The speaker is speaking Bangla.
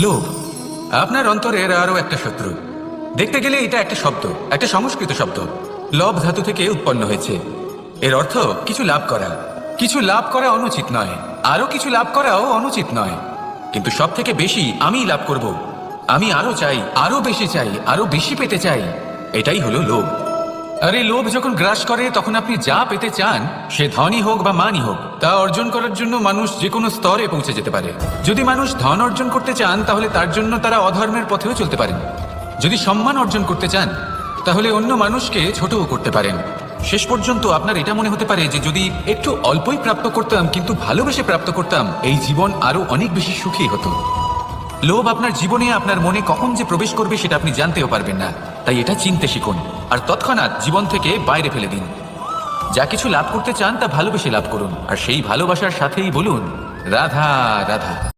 লোভ আপনার অন্তরের আরো একটা শত্রু। দেখতে গেলে এটা একটা শব্দ, একটা সংস্কৃত শব্দ। লব ধাতু থেকে উৎপন্ন হয়েছে। এর অর্থ কিছু লাভ করা। কিছু লাভ করা অনুচিত নয়, আরো কিছু লাভ করাও অনুচিত নয়, কিন্তু সব থেকে বেশি আমি লাভ করব। আমি আরো চাই, আরো বেশি চাই, আরো বেশি পেতে চাই। এটাই হলো লোভ। আর এই লোভ যখন গ্রাস করে তখন আপনি যা পেতে চান, সে ধনই হোক বা মানই হোক, তা অর্জন করার জন্য মানুষ যে কোনো স্তরে পৌঁছে যেতে পারে। যদি মানুষ ধন অর্জন করতে চান তাহলে তার জন্য তারা অধর্মের পথেও চলতে পারেন। যদি সম্মান অর্জন করতে চান তাহলে অন্য মানুষকে ছোটও করতে পারেন। শেষ পর্যন্ত আপনার এটা মনে হতে পারে যে যদি একটু অল্পই প্রাপ্ত করতাম কিন্তু ভালোবেসে প্রাপ্ত করতাম, এই জীবন আরো অনেক বেশি সুখী হতো। লোভ আপনার জীবনে, আপনার মনে কখন যে প্রবেশ করবে সেটা আপনি জানতেও পারবেন না। তাই এটা চিনতে শিখুন আর তৎক্ষণাৎ জীবন থেকে বাইরে ফেলে দিন। যা কিছু লাভ করতে চান তা ভালোবেসে লাভ করুন, আর সেই ভালোবাসার সাথেই বলুন রাধা রাধা।